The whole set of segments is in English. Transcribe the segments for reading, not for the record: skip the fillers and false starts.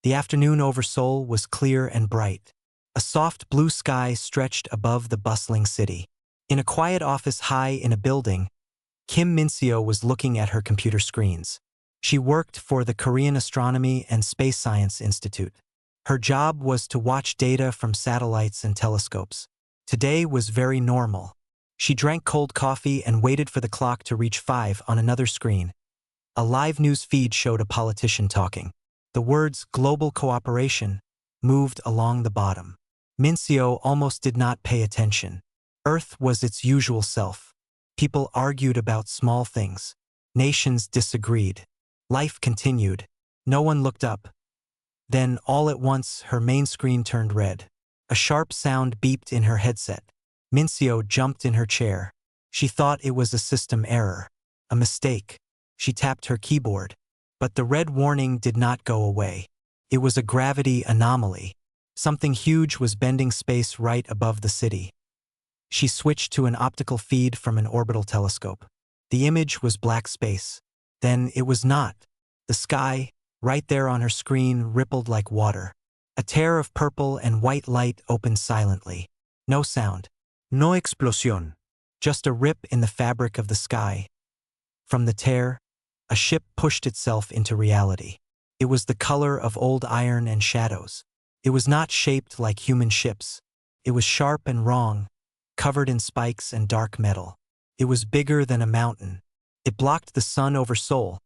The afternoon over Seoul was clear and bright. A soft blue sky stretched above the bustling city. In a quiet office high in a building, Kim Min-seo was looking at her computer screens. She worked for the Korean Astronomy and Space Science Institute. Her job was to watch data from satellites and telescopes. Today was very normal. She drank cold coffee and waited for the clock to reach 5 on another screen. A live news feed showed a politician talking. The words "global cooperation" moved along the bottom. Min-seo almost did not pay attention. Earth was its usual self. People argued about small things. Nations disagreed. Life continued. No one looked up. Then, all at once, her main screen turned red. A sharp sound beeped in her headset. Min-seo jumped in her chair. She thought it was a system error. A mistake. She tapped her keyboard. But the red warning did not go away. It was a gravity anomaly. Something huge was bending space right above the city. She switched to an optical feed from an orbital telescope. The image was black space. Then it was not. The sky, right there on her screen, rippled like water. A tear of purple and white light opened silently. No sound. No explosión. Just a rip in the fabric of the sky. From the tear, a ship pushed itself into reality. It was the color of old iron and shadows. It was not shaped like human ships. It was sharp and wrong, covered in spikes and dark metal. It was bigger than a mountain. It blocked the sun over Seoul,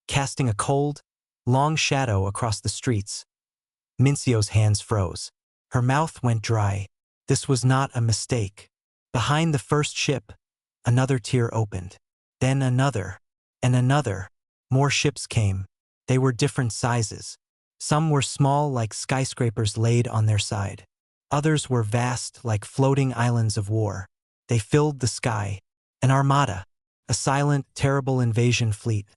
casting a cold, long shadow across the streets. Min-seo's hands froze. Her mouth went dry. This was not a mistake. Behind the first ship, another tier opened. Then another, and another. More ships came. They were different sizes. Some were small like skyscrapers laid on their side. Others were vast like floating islands of war. They filled the sky. An armada. A silent, terrible invasion fleet.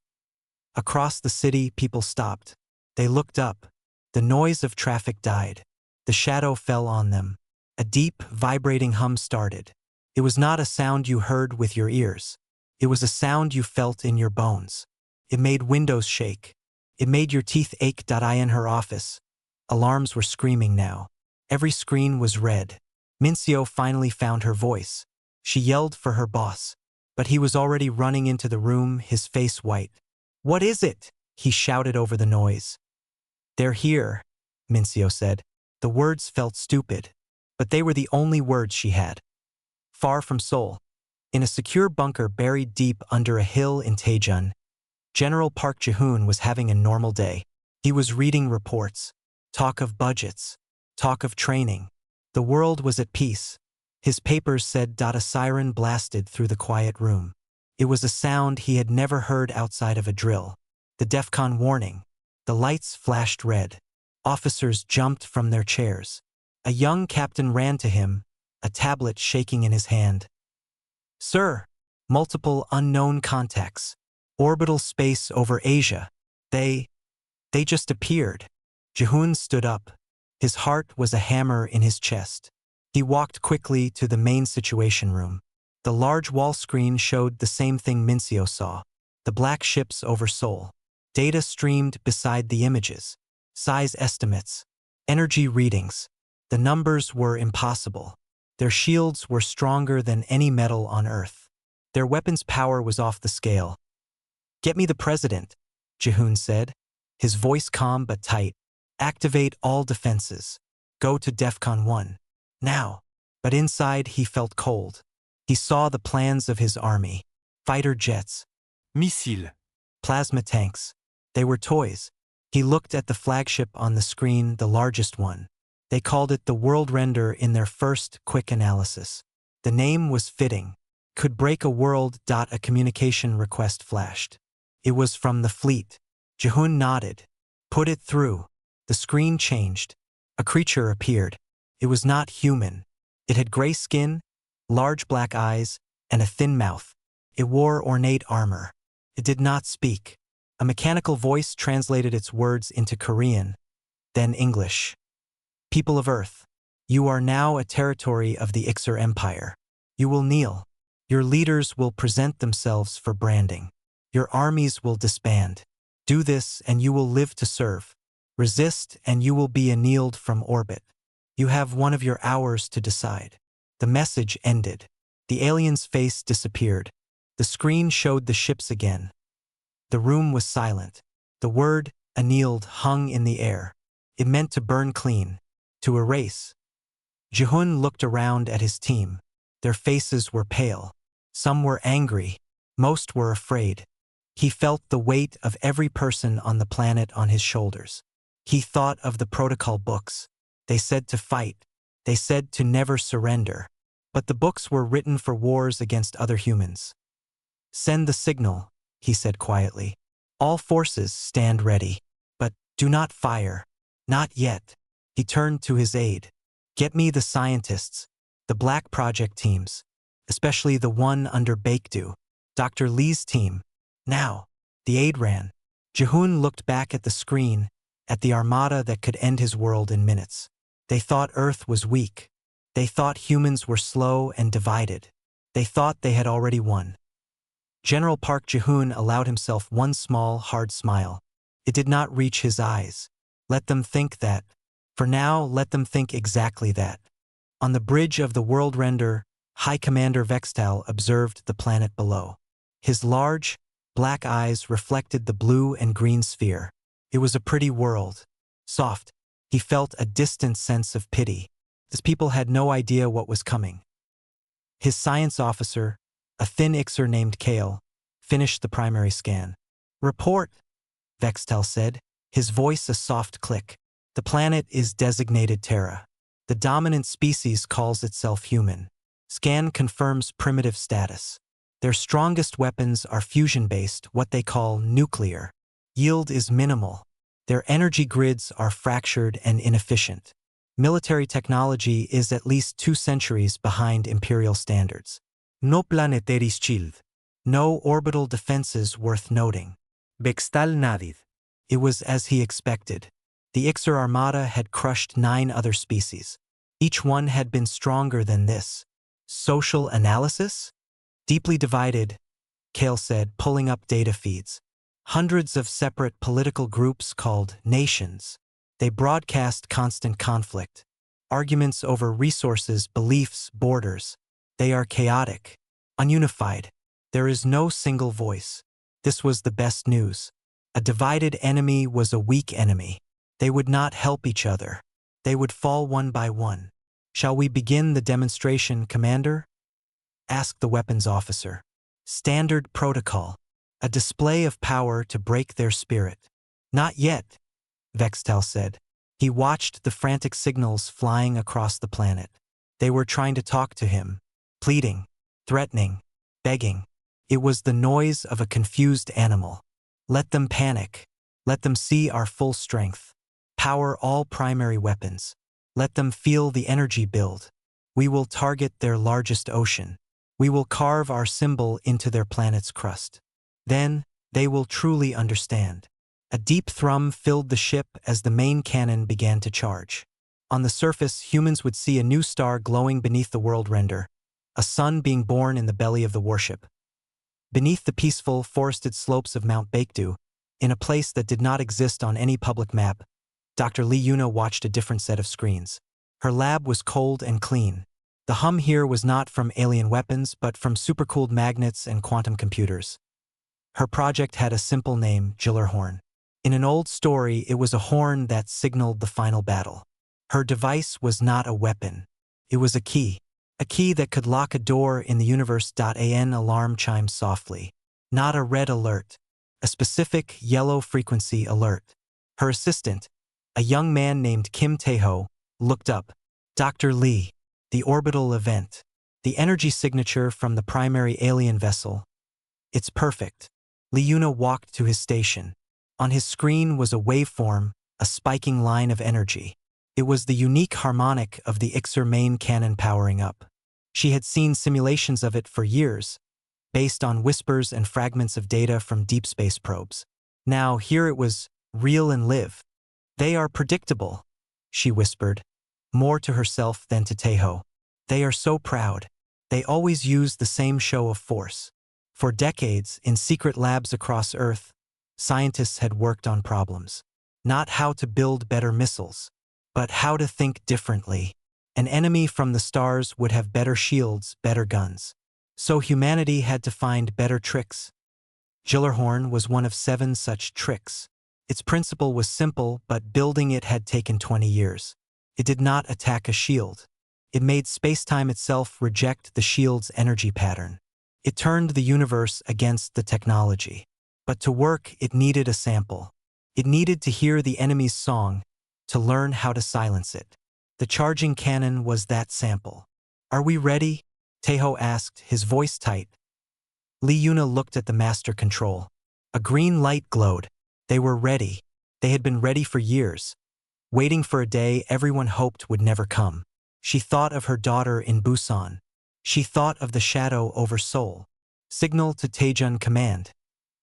Across the city, people stopped. They looked up. The noise of traffic died. The shadow fell on them. A deep, vibrating hum started. It was not a sound you heard with your ears. It was a sound you felt in your bones. It made windows shake. It made your teeth ache. In her office, alarms were screaming now. Every screen was red. Min-seo finally found her voice. She yelled for her boss. But he was already running into the room, his face white. "What is it?" he shouted over the noise. "They're here," Min-seo said. The words felt stupid, but they were the only words she had. Far from Seoul, in a secure bunker buried deep under a hill in Daejeon, General Park Ji-hoon was having a normal day. He was reading reports, talk of budgets, talk of training. The world was at peace. His papers said. A siren blasted through the quiet room. It was a sound he had never heard outside of a drill. The DEFCON warning. The lights flashed red. Officers jumped from their chairs. A young captain ran to him, a tablet shaking in his hand. "Sir, multiple unknown contacts. Orbital space over Asia. They just appeared." Ji-hoon stood up. His heart was a hammer in his chest. He walked quickly to the main situation room. The large wall screen showed the same thing Min-seo saw. The black ships over Seoul. Data streamed beside the images. Size estimates. Energy readings. The numbers were impossible. Their shields were stronger than any metal on Earth. Their weapons' power was off the scale. "Get me the president," Ji-hoon said, his voice calm but tight. "Activate all defenses. Go to DEFCON 1. Now." But inside he felt cold. He saw the plans of his army. Fighter jets. Missiles. Plasma tanks. They were toys. He looked at the flagship on the screen, the largest one. They called it the World Render in their first quick analysis. The name was fitting. Could break a world. A communication request flashed. It was from the fleet. Ji-hoon nodded. "Put it through." The screen changed. A creature appeared. It was not human. It had gray skin, large black eyes, and a thin mouth. It wore ornate armor. It did not speak. A mechanical voice translated its words into Korean, then English. "People of Earth, you are now a territory of the Ixer Empire. You will kneel. Your leaders will present themselves for branding. Your armies will disband. Do this and you will live to serve. Resist and you will be annealed from orbit. You have one of your hours to decide. The message ended. The alien's face disappeared. The screen showed the ships again. The room was silent. The word, annealed, hung in the air. It meant to burn clean, to erase. Jihun looked around at his team. Their faces were pale. Some were angry. Most were afraid. He felt the weight of every person on the planet on his shoulders. He thought of the protocol books. They said to fight. They said to never surrender. But the books were written for wars against other humans. Send the signal, he said quietly. All forces stand ready. But do not fire. Not yet. He turned to his aide. Get me the scientists, the Black Project teams, especially the one under Baekdu, Dr. Lee's team. Now. The aide ran. Jihun looked back at the screen, at the armada that could end his world in minutes. They thought Earth was weak. They thought humans were slow and divided. They thought they had already won. General Park Jihun allowed himself one small, hard smile. It did not reach his eyes. Let them think that. For now, let them think exactly that. On the bridge of the World Render, High Commander Vextal observed the planet below. His large, black eyes reflected the blue and green sphere. It was a pretty world. Soft. He felt a distant sense of pity. These people had no idea what was coming. His science officer, a thin Ixer named Kale, finished the primary scan. Report, Vextal said, his voice a soft click. The planet is designated Terra. The dominant species calls itself human. Scan confirms primitive status. Their strongest weapons are fusion-based, what they call nuclear. Yield is minimal. Their energy grids are fractured and inefficient. Military technology is at least 2 centuries behind Imperial standards. No planetaris shield. No orbital defenses worth noting. Vextal nodded. It was as he expected. The Ixer Armada had crushed 9 other species. Each one had been stronger than this. Social analysis? Deeply divided, Kale said, pulling up data feeds. Hundreds of separate political groups called nations. They broadcast constant conflict. Arguments over resources, beliefs, borders. They are chaotic, ununified. There is no single voice. This was the best news. A divided enemy was a weak enemy. They would not help each other. They would fall one by one. Shall we begin the demonstration, Commander? Asked the weapons officer. Standard protocol. A display of power to break their spirit. Not yet, Vextal said. He watched the frantic signals flying across the planet. They were trying to talk to him. Pleading, threatening, begging. It was the noise of a confused animal. Let them panic. Let them see our full strength. Power all primary weapons. Let them feel the energy build. We will target their largest ocean. We will carve our symbol into their planet's crust. Then, they will truly understand. A deep thrum filled the ship as the main cannon began to charge. On the surface, humans would see a new star glowing beneath the world render, a sun being born in the belly of the warship. Beneath the peaceful, forested slopes of Mount Baekdu, in a place that did not exist on any public map, Dr. Lee Yuna watched a different set of screens. Her lab was cold and clean. The hum here was not from alien weapons, but from supercooled magnets and quantum computers. Her project had a simple name, Jillerhorn. In an old story, it was a horn that signaled the final battle. Her device was not a weapon. It was a key that could lock a door in the universe. An alarm chimed softly. Not a red alert, a specific yellow frequency alert. Her assistant, a young man named Kim Taeho, looked up. Dr. Lee, the orbital event, the energy signature from the primary alien vessel. It's perfect. Lee Yuna walked to his station. On his screen was a waveform, a spiking line of energy. It was the unique harmonic of the Ixer main cannon powering up. She had seen simulations of it for years, based on whispers and fragments of data from deep space probes. Now here it was, real and live. They are predictable, she whispered, more to herself than to Taeho. They are so proud. They always use the same show of force. For decades, in secret labs across Earth, scientists had worked on problems. not how to build better missiles, but how to think differently. An enemy from the stars would have better shields, better guns. So humanity had to find better tricks. Gillerhorn was one of 7 such tricks. Its principle was simple, but building it had taken 20 years. It did not attack a shield. It made spacetime itself reject the shield's energy pattern. It turned the universe against the technology. But to work, it needed a sample. It needed to hear the enemy's song, to learn how to silence it. The charging cannon was that sample. "Are we ready?" Tejo asked, his voice tight. Li Yuna looked at the master control. A green light glowed. They were ready. They had been ready for years, waiting for a day everyone hoped would never come. She thought of her daughter in Busan. She thought of the shadow over Seoul. "Signal to Taejun Command,"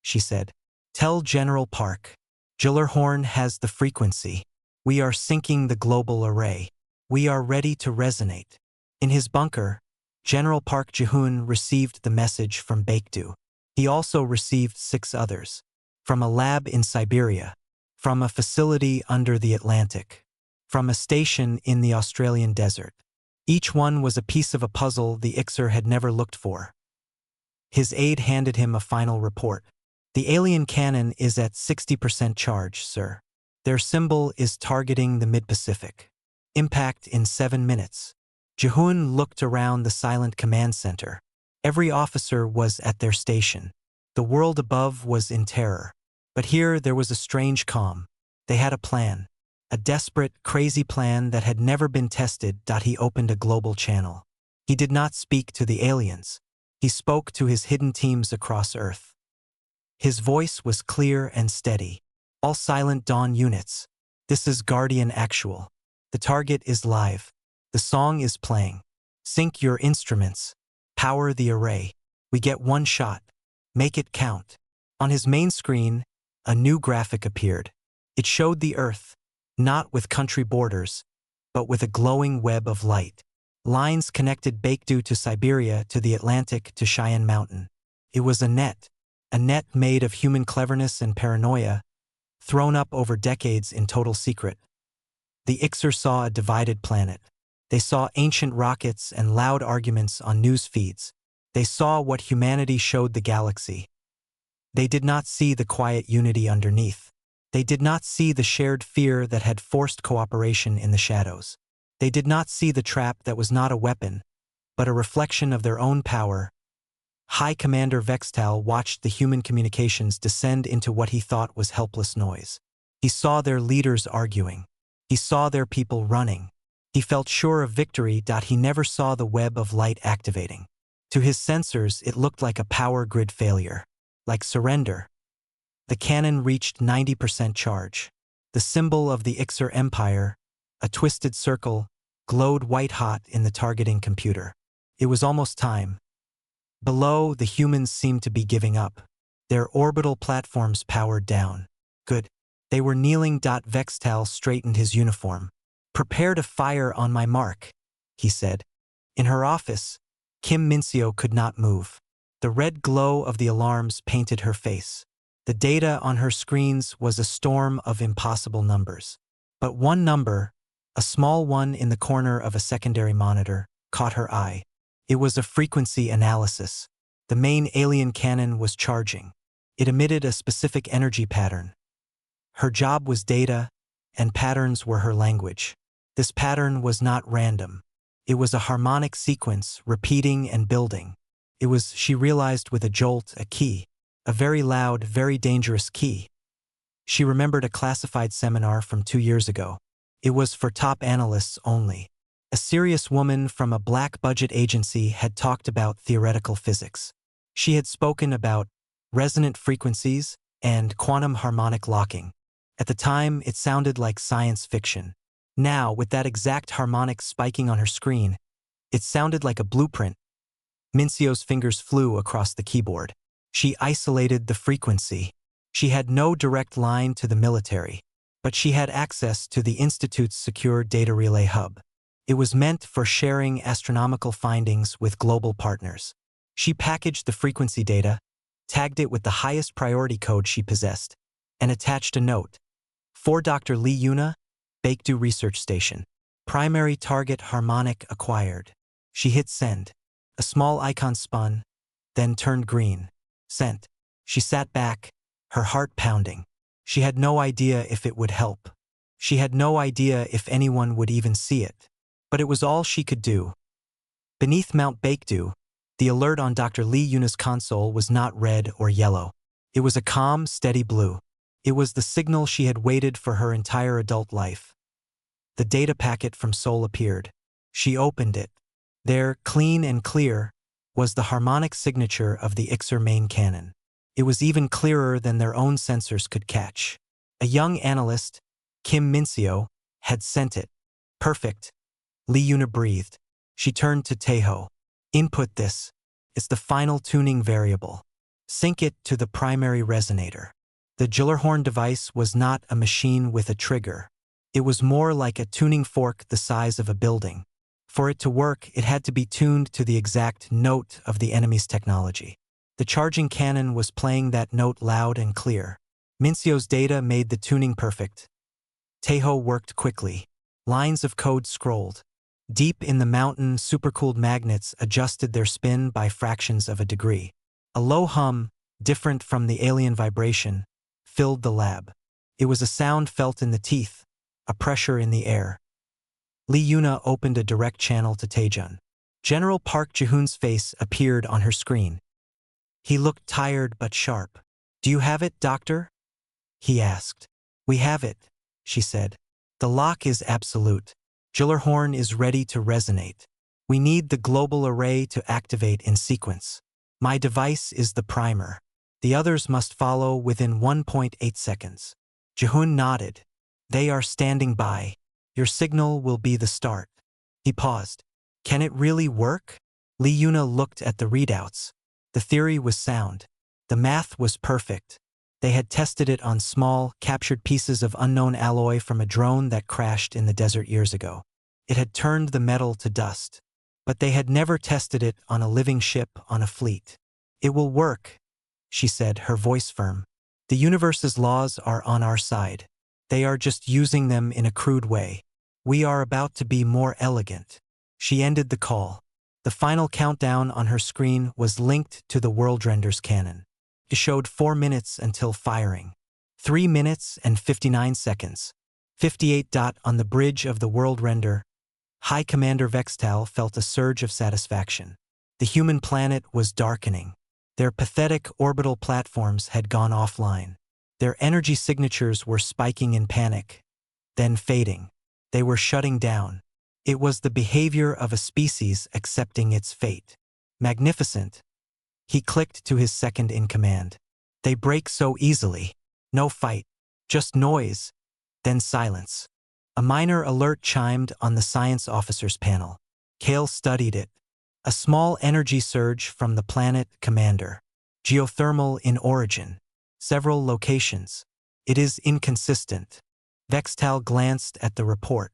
she said. "Tell General Park. Gillerhorn has the frequency. We are syncing the global array. We are ready to resonate." In his bunker, General Park Ji-hoon received the message from Baekdu. He also received 6 others. From a lab in Siberia. From a facility under the Atlantic. From a station in the Australian desert. Each one was a piece of a puzzle the Ixer had never looked for. His aide handed him a final report. "The alien cannon is at 60% charge, sir. Their symbol is targeting the Mid-Pacific. Impact in 7 minutes. Ji-hoon looked around the silent command center. Every officer was at their station. The world above was in terror. But here there was a strange calm. They had a plan. A desperate, crazy plan that had never been tested. He opened a global channel. He did not speak to the aliens. He spoke to his hidden teams across Earth. His voice was clear and steady. "All Silent Dawn units. This is Guardian Actual. The target is live. The song is playing. Sync your instruments. Power the array. We get one shot. Make it count." On his main screen, a new graphic appeared. It showed the Earth, not with country borders, but with a glowing web of light. Lines connected Baekdu to Siberia, to the Atlantic, to Cheyenne Mountain. It was a net made of human cleverness and paranoia, thrown up over decades in total secret. The Ixer saw a divided planet. They saw ancient rockets and loud arguments on news feeds. They saw what humanity showed the galaxy. They did not see the quiet unity underneath. They did not see the shared fear that had forced cooperation in the shadows. They did not see the trap that was not a weapon, but a reflection of their own power. High Commander Vextal watched the human communications descend into what he thought was helpless noise. He saw their leaders arguing. He saw their people running. He felt sure of victory. He never saw the web of light activating. To his sensors, it looked like a power grid failure, like surrender. The cannon reached 90% charge. The symbol of the Ixer Empire, a twisted circle, glowed white-hot in the targeting computer. It was almost time. Below, the humans seemed to be giving up. Their orbital platforms powered down. Good. They were kneeling. Vextal straightened his uniform. "Prepare to fire on my mark," he said. In her office, Kim Mincio could not move. The red glow of the alarms painted her face. The data on her screens was a storm of impossible numbers. But one number, a small one in the corner of a secondary monitor, caught her eye. It was a frequency analysis. The main alien cannon was charging. It emitted a specific energy pattern. Her job was data, and patterns were her language. This pattern was not random. It was a harmonic sequence, repeating and building. It was, she realized with a jolt, a key. A very loud, very dangerous key. She remembered a classified seminar from 2 years ago. It was for top analysts only. A serious woman from a black-budget agency had talked about theoretical physics. She had spoken about resonant frequencies and quantum harmonic locking. At the time, it sounded like science fiction. Now, with that exact harmonic spiking on her screen, it sounded like a blueprint. Mincio's fingers flew across the keyboard. She isolated the frequency. She had no direct line to the military, but she had access to the Institute's secure data relay hub. It was meant for sharing astronomical findings with global partners. She packaged the frequency data, tagged it with the highest priority code she possessed, and attached a note. For Dr. Lee Yuna, Baekdu Research Station. Primary target harmonic acquired. She hit send. A small icon spun, then turned green. Sent. She sat back, her heart pounding. She had no idea if it would help. She had no idea if anyone would even see it. But it was all she could do. Beneath Mount Baekdu, the alert on Dr. Lee Yuna's console was not red or yellow. It was a calm, steady blue. It was the signal she had waited for her entire adult life. The data packet from Seoul appeared. She opened it. There, clean and clear, was the harmonic signature of the Ixer main cannon. It was even clearer than their own sensors could catch. A young analyst, Kim Min-seo, had sent it. Perfect. Lee Yuna breathed. She turned to Taeho. Input this. It's the final tuning variable. Sync it to the primary resonator. The Gyllerhorn device was not a machine with a trigger. It was more like a tuning fork the size of a building. For it to work, it had to be tuned to the exact note of the enemy's technology. The charging cannon was playing that note loud and clear. Min-seo's data made the tuning perfect. Taeho worked quickly. Lines of code scrolled. Deep in the mountain, supercooled magnets adjusted their spin by fractions of a degree. A low hum, different from the alien vibration, filled the lab. It was a sound felt in the teeth, a pressure in the air. Lee Yuna opened a direct channel to Taejun. General Park Ji-hoon's face appeared on her screen. He looked tired but sharp. Do you have it, Doctor? He asked. We have it, she said. The lock is absolute. Gyllerhorn is ready to resonate. We need the global array to activate in sequence. My device is the primer. The others must follow within 1.8 seconds. Ji-hoon nodded. They are standing by. Your signal will be the start. He paused. Can it really work? Lee Yuna looked at the readouts. The theory was sound. The math was perfect. They had tested it on small, captured pieces of unknown alloy from a drone that crashed in the desert years ago. It had turned the metal to dust. But they had never tested it on a living ship on a fleet. It will work, she said, her voice firm. The universe's laws are on our side. They are just using them in a crude way. We are about to be more elegant. She ended the call. The final countdown on her screen was linked to the Worldrender's cannon. It showed 4 minutes until firing. 3 minutes and 59 seconds. 58. On the bridge of the Worldrender, High Commander Vextal felt a surge of satisfaction. The human planet was darkening. Their pathetic orbital platforms had gone offline. Their energy signatures were spiking in panic, then fading. They were shutting down. It was the behavior of a species accepting its fate. Magnificent. He clicked to his second in command. They break so easily. No fight. Just noise. Then silence. A minor alert chimed on the science officer's panel. Kale studied it. A small energy surge from the planet Commander. Geothermal in origin. Several locations. It is inconsistent. Vextal glanced at the report.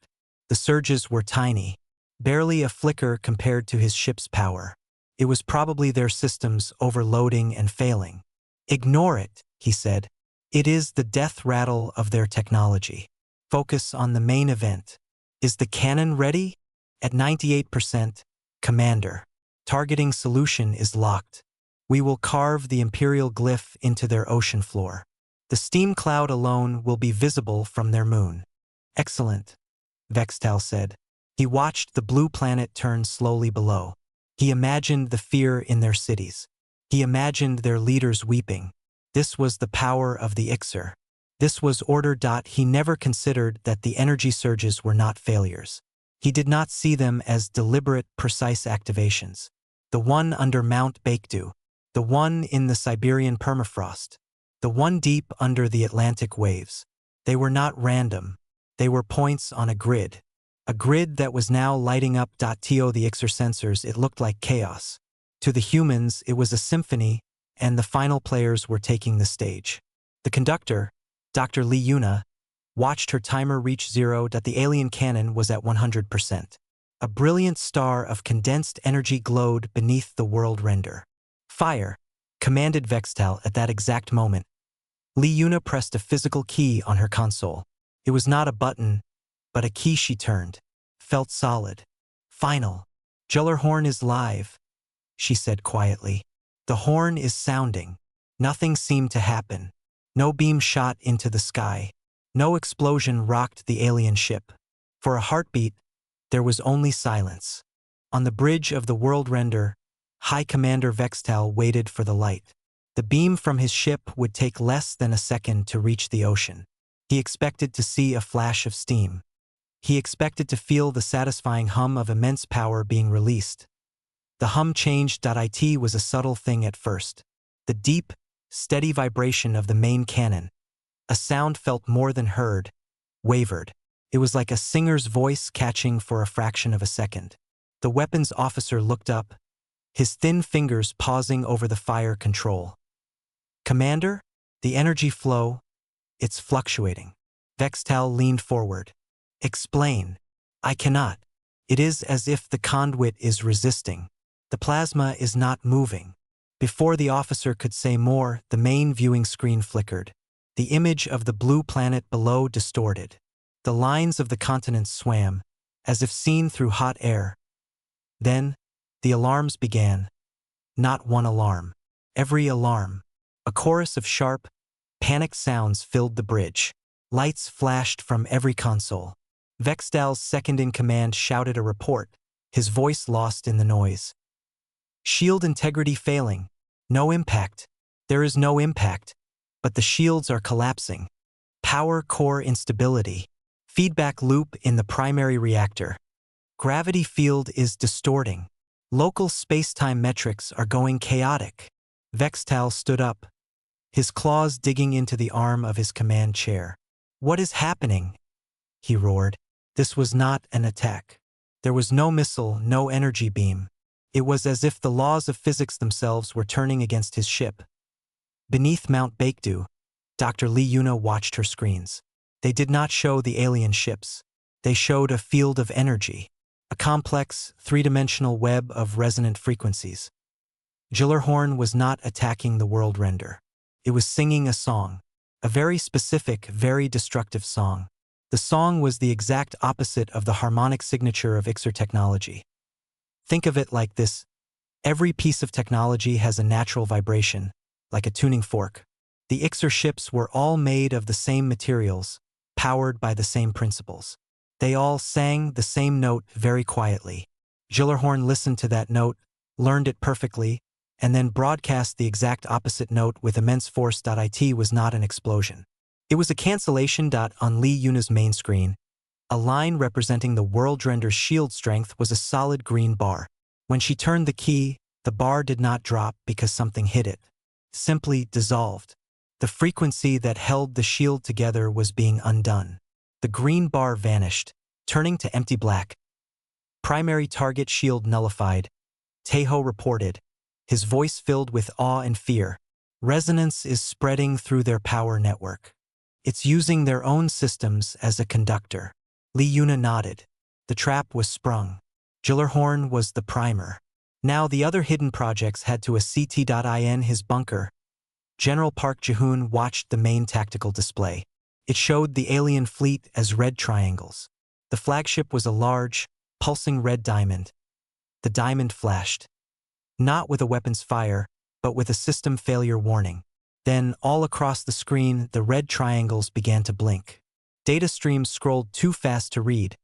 The surges were tiny. Barely a flicker compared to his ship's power. It was probably their systems overloading and failing. Ignore it, he said. It is the death rattle of their technology. Focus on the main event. Is the cannon ready? At 98%, Commander. Targeting solution is locked. We will carve the Imperial glyph into their ocean floor. The steam cloud alone will be visible from their moon. Excellent, Vextal said. He watched the blue planet turn slowly below. He imagined the fear in their cities. He imagined their leaders weeping. This was the power of the Ixer. This was order. He never considered that the energy surges were not failures. He did not see them as deliberate, precise activations. The one under Mount Baekdu, the one in the Siberian permafrost, the one deep under the Atlantic waves. They were not random. They were points on a grid that was now lighting up. To the Ixer sensors, it looked like chaos. To the humans, it was a symphony, and the final players were taking the stage. The conductor, Dr. Lee Yuna, watched her timer reach 0. The alien cannon was at 100%. A brilliant star of condensed energy glowed beneath the world render. Fire, commanded Vextal at that exact moment. Lee Yuna pressed a physical key on her console. It was not a button, but a key she turned. Felt solid. Final. Horn is live, she said quietly. The horn is sounding. Nothing seemed to happen. No beam shot into the sky. No explosion rocked the alien ship. For a heartbeat, there was only silence. On the bridge of the World Render, High Commander Vextal waited for the light. The beam from his ship would take less than a second to reach the ocean. He expected to see a flash of steam. He expected to feel the satisfying hum of immense power being released. The hum changed. It was a subtle thing at first. The deep, steady vibration of the main cannon. A sound felt more than heard, wavered. It was like a singer's voice catching for a fraction of a second. The weapons officer looked up, his thin fingers pausing over the fire control. Commander, the energy flow, it's fluctuating. Vextal leaned forward. Explain. I cannot. It is as if the conduit is resisting. The plasma is not moving. Before the officer could say more, the main viewing screen flickered. The image of the blue planet below distorted. The lines of the continents swam, as if seen through hot air. Then, the alarms began. Not one alarm. Every alarm. A chorus of sharp, panicked sounds filled the bridge. Lights flashed from every console. Vextal's second-in-command shouted a report, his voice lost in the noise. Shield integrity failing. No impact. There is no impact, but the shields are collapsing. Power core instability. Feedback loop in the primary reactor. Gravity field is distorting. Local space-time metrics are going chaotic. Vextal stood up, his claws digging into the arm of his command chair. What is happening? He roared. This was not an attack. There was no missile, no energy beam. It was as if the laws of physics themselves were turning against his ship. Beneath Mount Baekdu, Dr. Lee Yuna watched her screens. They did not show the alien ships. They showed a field of energy, a complex, three-dimensional web of resonant frequencies. Horn was not attacking the world render. It was singing a song, a very specific, very destructive song. The song was the exact opposite of the harmonic signature of Ixer technology. Think of it like this. Every piece of technology has a natural vibration, like a tuning fork. The Ixer ships were all made of the same materials, powered by the same principles. They all sang the same note very quietly. Horn listened to that note, learned it perfectly, and then broadcast the exact opposite note with immense force. It was not an explosion. It was a cancellation. On Lee Yuna's main screen, a line representing the world render's shield strength was a solid green bar. When she turned the key, the bar did not drop because something hit it. Simply dissolved. The frequency that held the shield together was being undone. The green bar vanished, turning to empty black. Primary target shield nullified, Tejo reported, his voice filled with awe and fear. Resonance is spreading through their power network. It's using their own systems as a conductor. Lee Yuna nodded. The trap was sprung. Horn was the primer. Now the other hidden projects had to a CT.in his bunker. General Park Ji-hoon watched the main tactical display. It showed the alien fleet as red triangles. The flagship was a large, pulsing red diamond. The diamond flashed. Not with a weapon's fire, but with a system failure warning. Then, all across the screen, the red triangles began to blink. Data streams scrolled too fast to read,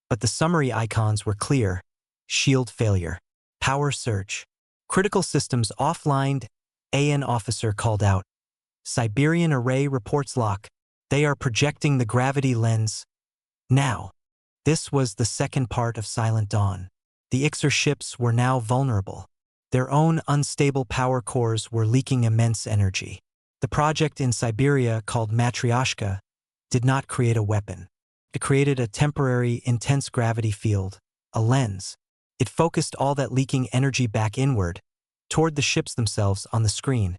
but the summary icons were clear. Shield failure. Power surge. Critical systems offline. AN officer called out. Siberian array reports lock. They are projecting the gravity lens. Now. This was the second part of Silent Dawn. The Ixer ships were now vulnerable. Their own unstable power cores were leaking immense energy. The project in Siberia, called Matryoshka, did not create a weapon. It created a temporary, intense gravity field, a lens. It focused all that leaking energy back inward, toward the ships themselves on the screen.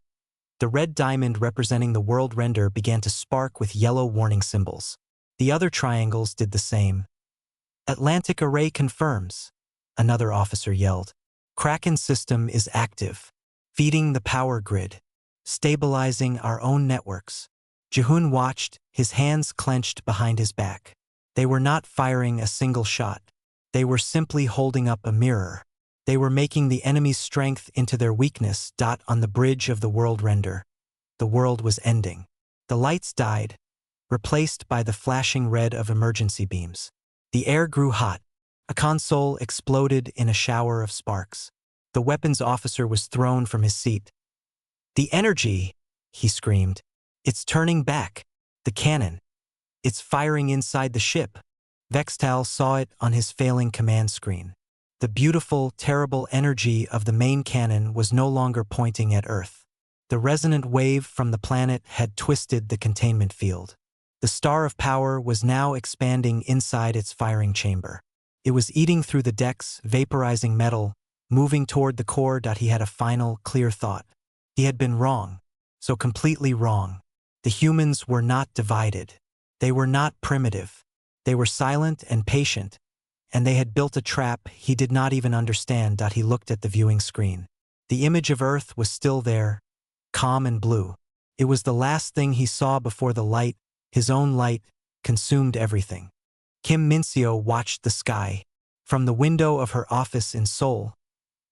The red diamond representing the world render began to spark with yellow warning symbols. The other triangles did the same. Atlantic array confirms, another officer yelled. Kraken system is active, feeding the power grid, stabilizing our own networks. Jihun watched, his hands clenched behind his back. They were not firing a single shot. They were simply holding up a mirror. They were making the enemy's strength into their weakness. On the bridge of the world render. The world was ending. The lights died, replaced by the flashing red of emergency beams. The air grew hot. A console exploded in a shower of sparks. The weapons officer was thrown from his seat. "The energy!" he screamed. "It's turning back. The cannon. It's firing inside the ship." Vextal saw it on his failing command screen. The beautiful, terrible energy of the main cannon was no longer pointing at Earth. The resonant wave from the planet had twisted the containment field. The star of power was now expanding inside its firing chamber. It was eating through the decks, vaporizing metal, moving toward the core. He had a final, clear thought. He had been wrong. So completely wrong. The humans were not divided. They were not primitive. They were silent and patient, and they had built a trap he did not even understand. He looked at the viewing screen. The image of Earth was still there, calm and blue. It was the last thing he saw before the light, his own light, consumed everything. Kim Mincio watched the sky. From the window of her office in Seoul,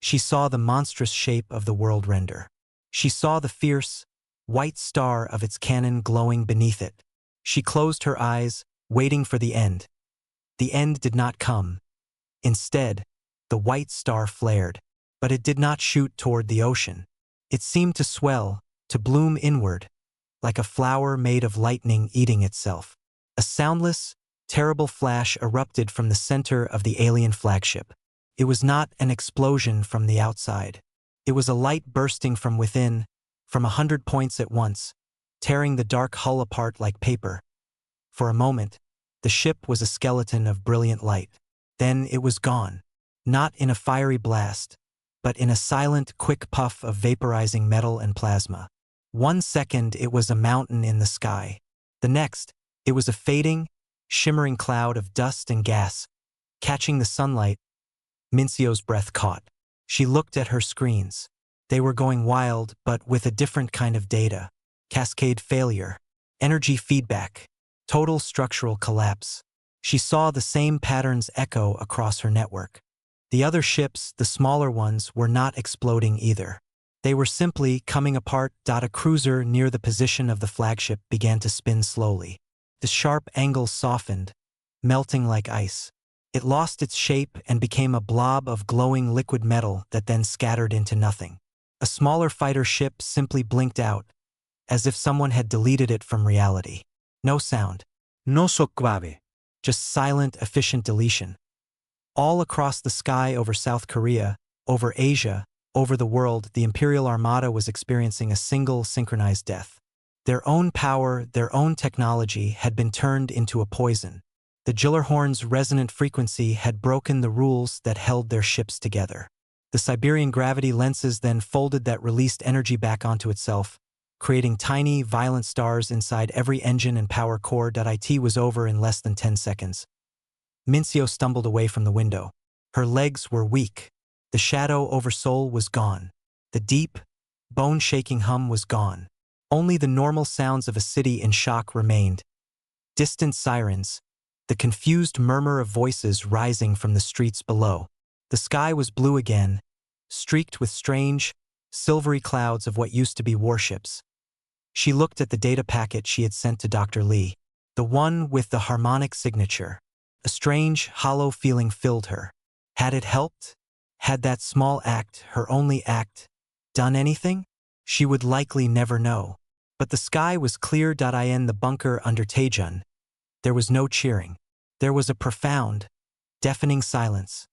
she saw the monstrous shape of the world render. She saw the fierce, white star of its cannon glowing beneath it. She closed her eyes, waiting for the end. The end did not come. Instead, the white star flared, but it did not shoot toward the ocean. It seemed to swell, to bloom inward, like a flower made of lightning eating itself. A soundless, terrible flash erupted from the center of the alien flagship. It was not an explosion from the outside. It was a light bursting from within, from 100 points at once, tearing the dark hull apart like paper. For a moment, the ship was a skeleton of brilliant light. Then it was gone. Not in a fiery blast, but in a silent, quick puff of vaporizing metal and plasma. 1 second it was a mountain in the sky. The next, it was a fading, shimmering cloud of dust and gas. Catching the sunlight, Mincio's breath caught. She looked at her screens. They were going wild, but with a different kind of data. Cascade failure, energy feedback, total structural collapse. She saw the same patterns echo across her network. The other ships, the smaller ones, were not exploding either. They were simply coming apart. A cruiser near the position of the flagship began to spin slowly. The sharp angles softened, melting like ice. It lost its shape and became a blob of glowing liquid metal that then scattered into nothing. A smaller fighter ship simply blinked out, as if someone had deleted it from reality. No sound. No so grave. Just silent, efficient deletion. All across the sky over South Korea, over Asia, over the world, the Imperial Armada was experiencing a single synchronized death. Their own power, their own technology had been turned into a poison. The Gillerhorn's resonant frequency had broken the rules that held their ships together. The Siberian gravity lenses then folded that released energy back onto itself, creating tiny, violent stars inside every engine and power core. It was over in less than 10 seconds. Mincio stumbled away from the window. Her legs were weak. The shadow over Seoul was gone. The deep, bone-shaking hum was gone. Only the normal sounds of a city in shock remained. Distant sirens, the confused murmur of voices rising from the streets below. The sky was blue again, streaked with strange, silvery clouds of what used to be warships. She looked at the data packet she had sent to Dr. Lee, the one with the harmonic signature. A strange, hollow feeling filled her. Had it helped? Had that small act, her only act, done anything? She would likely never know. But the sky was clear. In the bunker under Taejun, there was no cheering. There was a profound, deafening silence.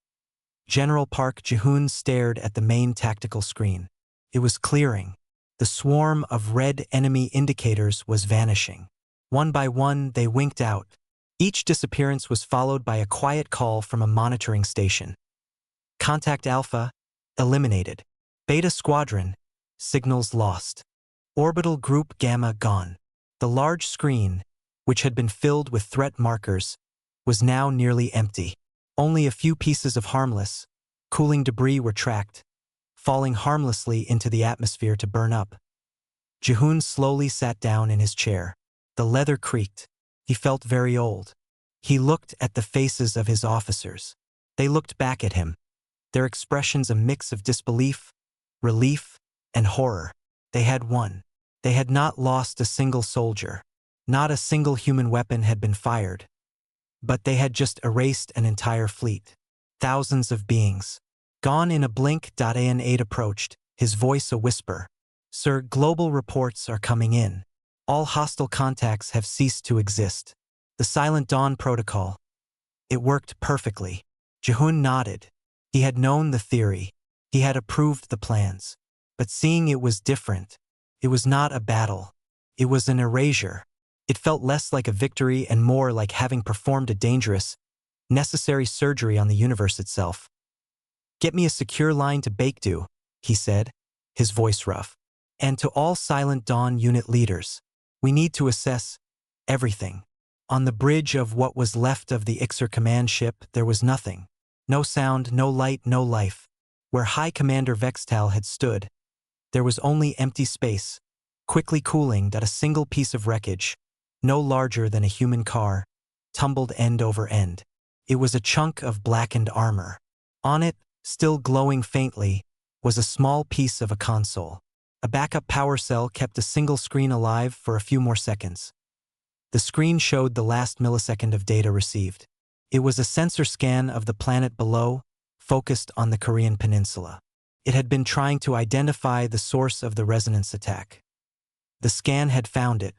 General Park Ji-hoon stared at the main tactical screen. It was clearing. The swarm of red enemy indicators was vanishing. One by one, they winked out. Each disappearance was followed by a quiet call from a monitoring station. Contact Alpha, eliminated. Beta Squadron, signals lost. Orbital Group Gamma gone. The large screen, which had been filled with threat markers, was now nearly empty. Only a few pieces of harmless, cooling debris were tracked, falling harmlessly into the atmosphere to burn up. Ji-hoon slowly sat down in his chair. The leather creaked. He felt very old. He looked at the faces of his officers. They looked back at him, their expressions a mix of disbelief, relief, and horror. They had won. They had not lost a single soldier. Not a single human weapon had been fired. But they had just erased an entire fleet. Thousands of beings. Gone in a blink. An8 approached, his voice a whisper. Sir, global reports are coming in. All hostile contacts have ceased to exist. The Silent Dawn Protocol. It worked perfectly. Jihun nodded. He had known the theory. He had approved the plans. But seeing it was different. It was not a battle. It was an erasure. It felt less like a victory and more like having performed a dangerous, necessary surgery on the universe itself. Get me a secure line to Baekdu, he said, his voice rough. And to all Silent Dawn unit leaders, we need to assess everything. On the bridge of what was left of the Ixer command ship, there was nothing. No sound, no light, no life. Where High Commander Vextal had stood, there was only empty space, quickly cooling. A single piece of wreckage, no larger than a human car, tumbled end over end. It was a chunk of blackened armor. On it, still glowing faintly, was a small piece of a console. A backup power cell kept a single screen alive for a few more seconds. The screen showed the last millisecond of data received. It was a sensor scan of the planet below, focused on the Korean peninsula. It had been trying to identify the source of the resonance attack. The scan had found it.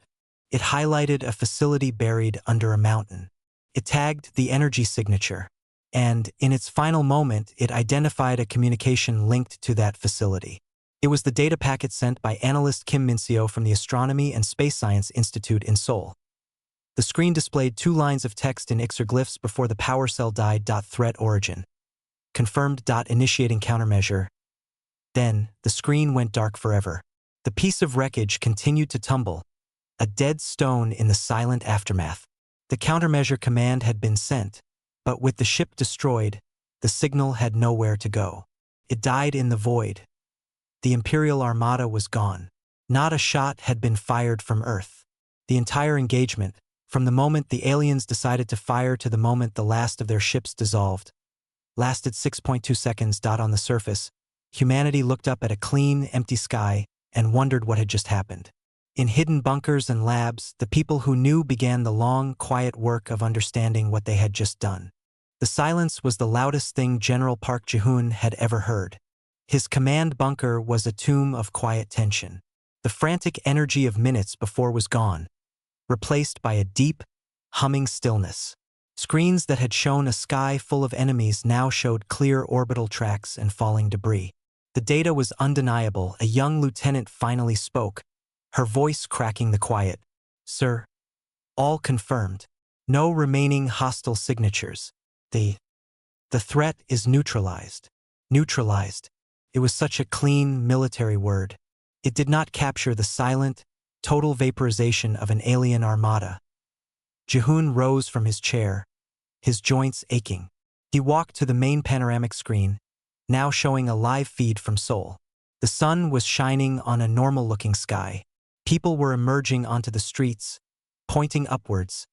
It highlighted a facility buried under a mountain. It tagged the energy signature, and, in its final moment, it identified a communication linked to that facility. It was the data packet sent by analyst Kim Min-seo from the Astronomy and Space Science Institute in Seoul. The screen displayed 2 lines of text in Ixerglyphs before the power cell died. Threat origin. Confirmed. Initiating countermeasure. Then, the screen went dark forever. The piece of wreckage continued to tumble, a dead stone in the silent aftermath. The countermeasure command had been sent, but with the ship destroyed, the signal had nowhere to go. It died in the void. The Imperial Armada was gone. Not a shot had been fired from Earth. The entire engagement, from the moment the aliens decided to fire to the moment the last of their ships dissolved, lasted 6.2 seconds. On the surface, humanity looked up at a clean, empty sky and wondered what had just happened. In hidden bunkers and labs, the people who knew began the long, quiet work of understanding what they had just done. The silence was the loudest thing General Park Ji-hoon had ever heard. His command bunker was a tomb of quiet tension. The frantic energy of minutes before was gone, replaced by a deep, humming stillness. Screens that had shown a sky full of enemies now showed clear orbital tracks and falling debris. The data was undeniable. A young lieutenant finally spoke, her voice cracking the quiet. Sir, all confirmed. No remaining hostile signatures. The threat is neutralized. Neutralized. It was such a clean military word. It did not capture the silent, total vaporization of an alien armada. Ji-hoon rose from his chair, his joints aching. He walked to the main panoramic screen, now showing a live feed from Seoul. The sun was shining on a normal-looking sky. People were emerging onto the streets, pointing upwards,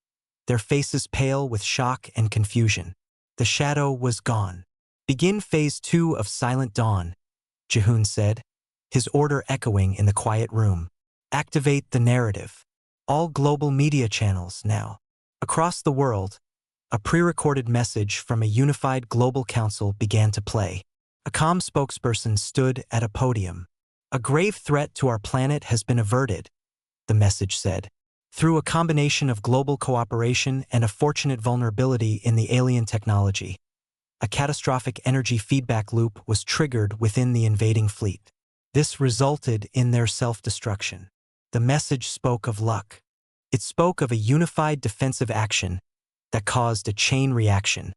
their faces pale with shock and confusion. The shadow was gone. Begin Phase 2 of Silent Dawn, Ji-hoon said, his order echoing in the quiet room. Activate the narrative. All global media channels now. Across the world, a pre-recorded message from a unified global council began to play. A comm spokesperson stood at a podium. A grave threat to our planet has been averted, the message said. Through a combination of global cooperation and a fortunate vulnerability in the alien technology, a catastrophic energy feedback loop was triggered within the invading fleet. This resulted in their self-destruction. The message spoke of luck. It spoke of a unified defensive action that caused a chain reaction.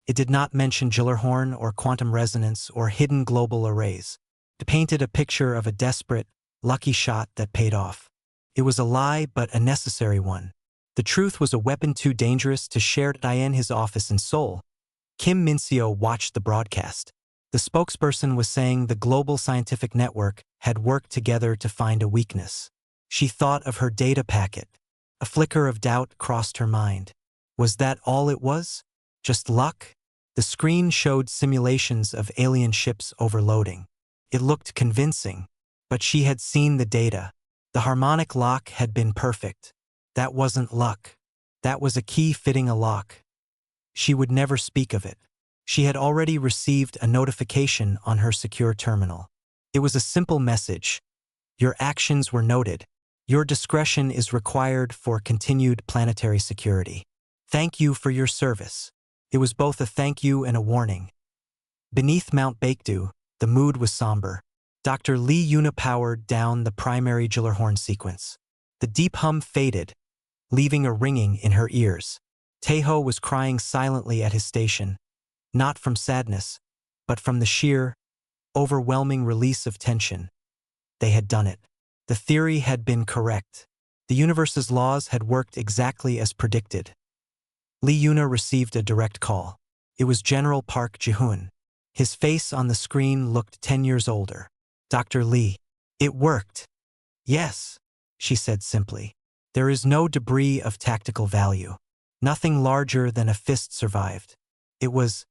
It did not mention Gillerhorn or quantum resonance or hidden global arrays. It painted a picture of a desperate, lucky shot that paid off. It was a lie, but a necessary one. The truth was a weapon too dangerous to share in his office in Seoul. Kim Min-seo watched the broadcast. The spokesperson was saying the global scientific network had worked together to find a weakness. She thought of her data packet, A flicker of doubt crossed her mind. Was that all it was? Just luck? The screen showed simulations of alien ships overloading. It looked convincing, but she had seen the data. The harmonic lock had been perfect. That wasn't luck. That was a key fitting a lock. She would never speak of it. She had already received a notification on her secure terminal. It was a simple message. Your actions were noted. Your discretion is required for continued planetary security. Thank you for your service. It was both a thank you and a warning. Beneath Mount Baekdu, the mood was somber. Dr. Lee Yuna powered down the primary Gillerhorn sequence. The deep hum faded, leaving a ringing in her ears. Taeho was crying silently at his station, not from sadness, but from the sheer, overwhelming release of tension. They had done it. The theory had been correct. The universe's laws had worked exactly as predicted. Lee Yuna received a direct call. It was General Park Ji-hoon. His face on the screen looked 10 years older. Dr. Lee. It worked. Yes, she said simply. There is no debris of tactical value. Nothing larger than a fist survived. It was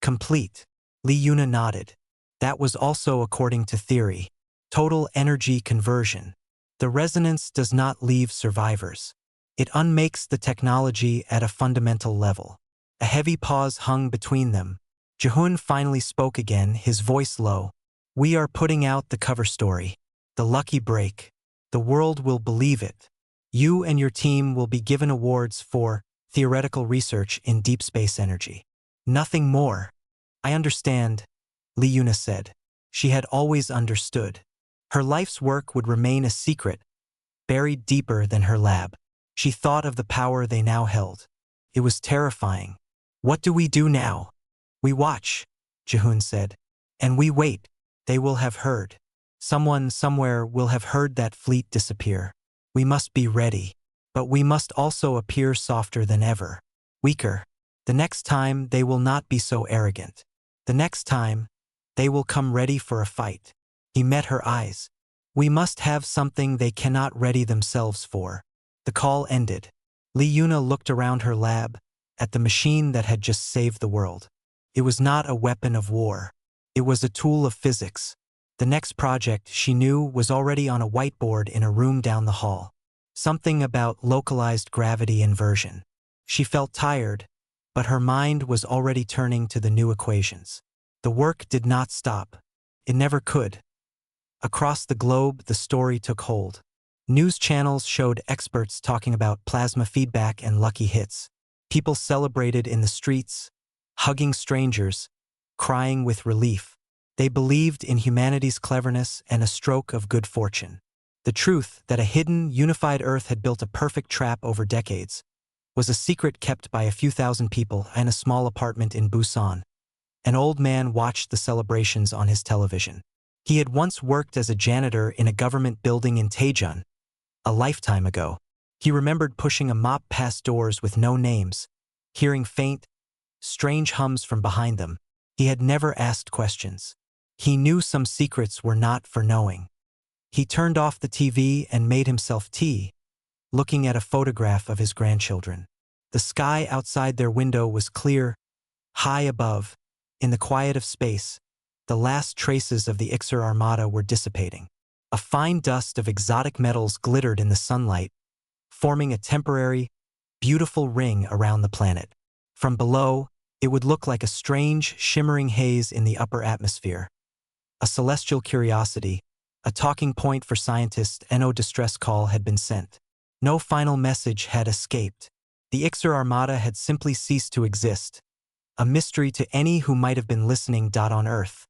complete. Lee Yuna nodded. That was also according to theory. Total energy conversion. The resonance does not leave survivors. It unmakes the technology at a fundamental level. A heavy pause hung between them. Ji-hoon finally spoke again, his voice low. We are putting out the cover story. The lucky break. The world will believe it. You and your team will be given awards for theoretical research in deep space energy. Nothing more. I understand, Lee Yuna said. She had always understood. Her life's work would remain a secret, buried deeper than her lab. She thought of the power they now held. It was terrifying. What do we do now? We watch, Ji-hoon said. And we wait. They will have heard. Someone somewhere will have heard that fleet disappear. We must be ready. But we must also appear softer than ever. Weaker. The next time they will not be so arrogant. The next time, they will come ready for a fight. He met her eyes. We must have something they cannot ready themselves for. The call ended. Lee Yuna looked around her lab, at the machine that had just saved the world. It was not a weapon of war. It was a tool of physics. The next project, she knew, was already on a whiteboard in a room down the hall. Something about localized gravity inversion. She felt tired, but her mind was already turning to the new equations. The work did not stop. It never could. Across the globe, the story took hold. News channels showed experts talking about plasma feedback and lucky hits. People celebrated in the streets, hugging strangers, crying with relief. They believed in humanity's cleverness and a stroke of good fortune. The truth that a hidden, unified Earth had built a perfect trap over decades was a secret kept by a few thousand people in a small apartment in Busan. An old man watched the celebrations on his television. He had once worked as a janitor in a government building in Taejun, a lifetime ago. He remembered pushing a mop past doors with no names, hearing faint, strange hums from behind them. He had never asked questions. He knew some secrets were not for knowing. He turned off the TV and made himself tea, looking at a photograph of his grandchildren. The sky outside their window was clear, high above. In the quiet of space, the last traces of the Imperial Armada were dissipating. A fine dust of exotic metals glittered in the sunlight, forming a temporary, beautiful ring around the planet. From below, it would look like a strange, shimmering haze in the upper atmosphere. A celestial curiosity, a talking point for scientists. No distress call had been sent. No final message had escaped. The Imperial Armada had simply ceased to exist. A mystery to any who might have been listening. On Earth,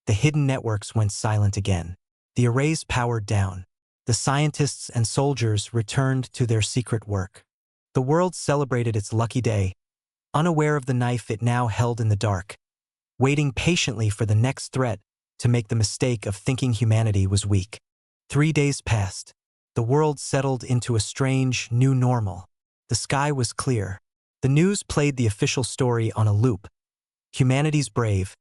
the hidden networks went silent again. The arrays powered down. The scientists and soldiers returned to their secret work. The world celebrated its lucky day, unaware of the knife it now held in the dark, waiting patiently for the next threat to make the mistake of thinking humanity was weak. 3 days passed. The world settled into a strange, new normal. The sky was clear. The news played the official story on a loop. Humanity's brave,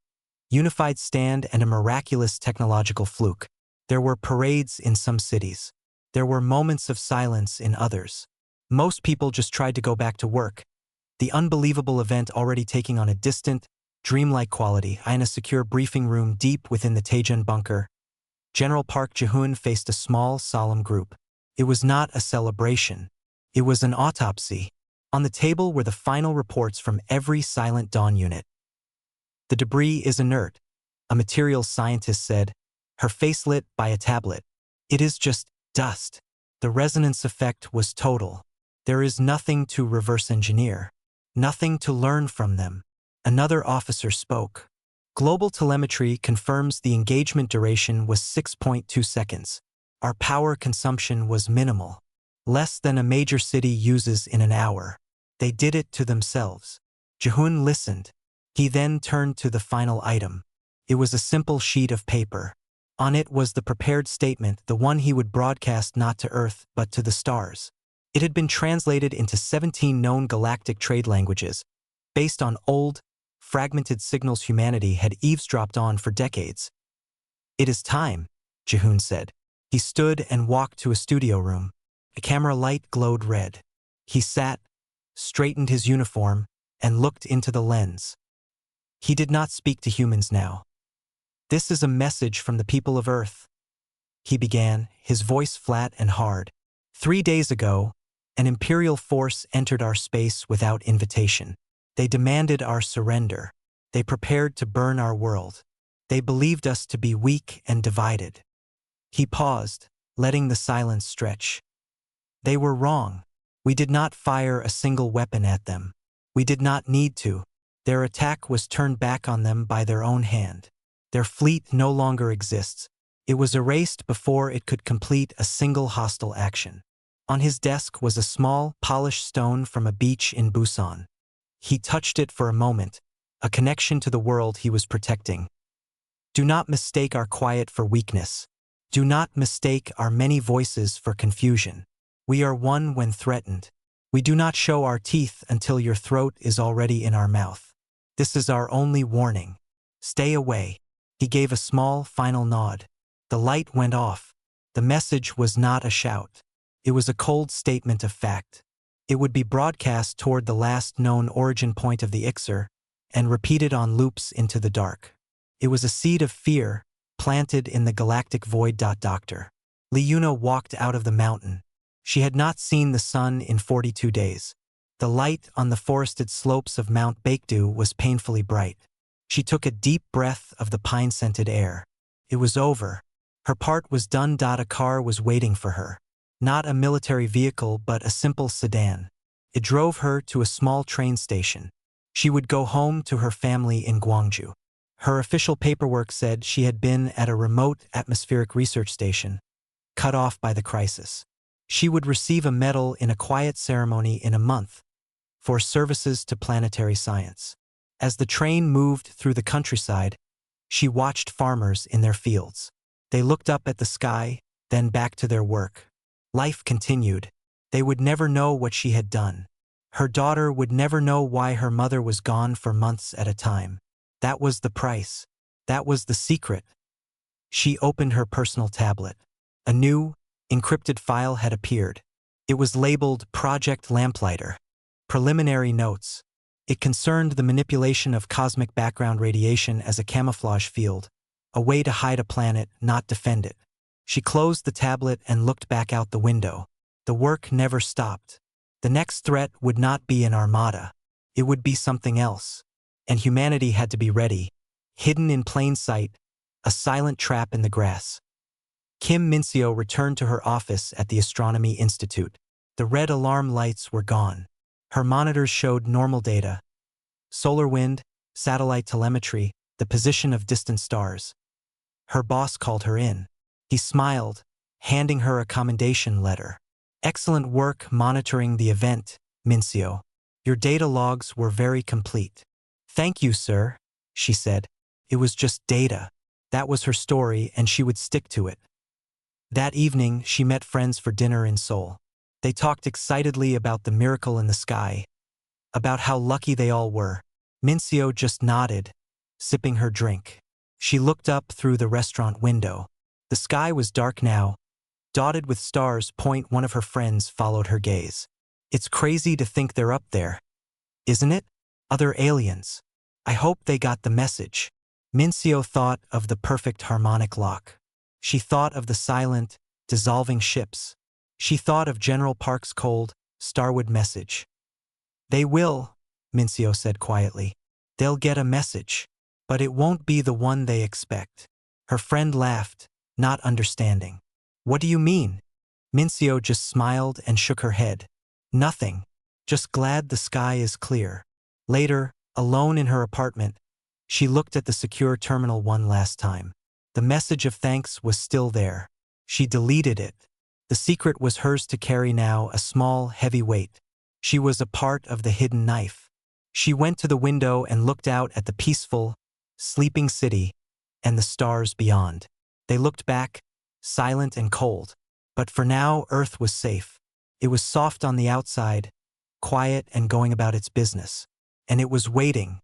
unified stand and a miraculous technological fluke. There were parades in some cities. There were moments of silence in others. Most people just tried to go back to work. The unbelievable event already taking on a distant, dreamlike quality. In a secure briefing room deep within the Taejun bunker, General Park Ji-hoon faced a small, solemn group. It was not a celebration. It was an autopsy. On the table were the final reports from every Silent Dawn unit. The debris is inert, a materials scientist said, her face lit by a tablet. It is just dust. The resonance effect was total. There is nothing to reverse engineer. Nothing to learn from them. Another officer spoke. Global telemetry confirms the engagement duration was 6.2 seconds. Our power consumption was minimal. Less than a major city uses in an hour. They did it to themselves. Ji-hoon listened. He then turned to the final item. It was a simple sheet of paper. On it was the prepared statement, the one he would broadcast not to Earth but to the stars. It had been translated into 17 known galactic trade languages, based on old, fragmented signals humanity had eavesdropped on for decades. "It is time," Ji-hoon said. He stood and walked to a studio room. A camera light glowed red. He sat, straightened his uniform, and looked into the lens. He did not speak to humans now. "This is a message from the people of Earth," he began, his voice flat and hard. "3 days ago, an Imperial force entered our space without invitation. They demanded our surrender. They prepared to burn our world. They believed us to be weak and divided." He paused, letting the silence stretch. "They were wrong. We did not fire a single weapon at them. We did not need to. Their attack was turned back on them by their own hand. Their fleet no longer exists. It was erased before it could complete a single hostile action." On his desk was a small, polished stone from a beach in Busan. He touched it for a moment, a connection to the world he was protecting. "Do not mistake our quiet for weakness. Do not mistake our many voices for confusion. We are one when threatened. We do not show our teeth until your throat is already in our mouth. This is our only warning. Stay away." He gave a small, final nod. The light went off. The message was not a shout. It was a cold statement of fact. It would be broadcast toward the last known origin point of the Ixer and repeated on loops into the dark. It was a seed of fear planted in the galactic void. Dr. Lee Yuna walked out of the mountain. She had not seen the sun in 42 days. The light on the forested slopes of Mount Baekdu was painfully bright. She took a deep breath of the pine-scented air. It was over. Her part was done. A car was waiting for her. Not a military vehicle but a simple sedan. It drove her to a small train station. She would go home to her family in Gwangju. Her official paperwork said she had been at a remote atmospheric research station, cut off by the crisis. She would receive a medal in a quiet ceremony in a month for services to planetary science. As the train moved through the countryside, she watched farmers in their fields. They looked up at the sky, then back to their work. Life continued. They would never know what she had done. Her daughter would never know why her mother was gone for months at a time. That was the price. That was the secret. She opened her personal tablet. A new, encrypted file had appeared. It was labeled Project Lamplighter. Preliminary notes. It concerned the manipulation of cosmic background radiation as a camouflage field, a way to hide a planet, not defend it. She closed the tablet and looked back out the window. The work never stopped. The next threat would not be an armada. It would be something else. And humanity had to be ready. Hidden in plain sight, a silent trap in the grass. Kim Min-seo returned to her office at the Astronomy Institute. The red alarm lights were gone. Her monitors showed normal data. Solar wind, satellite telemetry, the position of distant stars. Her boss called her in. He smiled, handing her a commendation letter. "Excellent work monitoring the event, Min-seo. Your data logs were very complete." "Thank you, sir," she said. It was just data. That was her story, and she would stick to it. That evening, she met friends for dinner in Seoul. They talked excitedly about the miracle in the sky, about how lucky they all were. Min-seo just nodded, sipping her drink. She looked up through the restaurant window. The sky was dark now, dotted with stars. One of her friends followed her gaze. It's crazy to think they're up there, isn't it? Other aliens. I hope they got the message. Mincio thought of the perfect harmonic lock. She thought of the silent, dissolving ships. She thought of General Park's cold, Starwood message. They will, Mincio said quietly. They'll get a message. But it won't be the one they expect. Her friend laughed, not understanding. What do you mean? Mincio just smiled and shook her head. Nothing. Just glad the sky is clear. Later, alone in her apartment, she looked at the secure terminal one last time. The message of thanks was still there. She deleted it. The secret was hers to carry now, a small, heavy weight. She was a part of the hidden knife. She went to the window and looked out at the peaceful, sleeping city and the stars beyond. They looked back, silent and cold. But for now, Earth was safe. It was soft on the outside, quiet and going about its business. And it was waiting,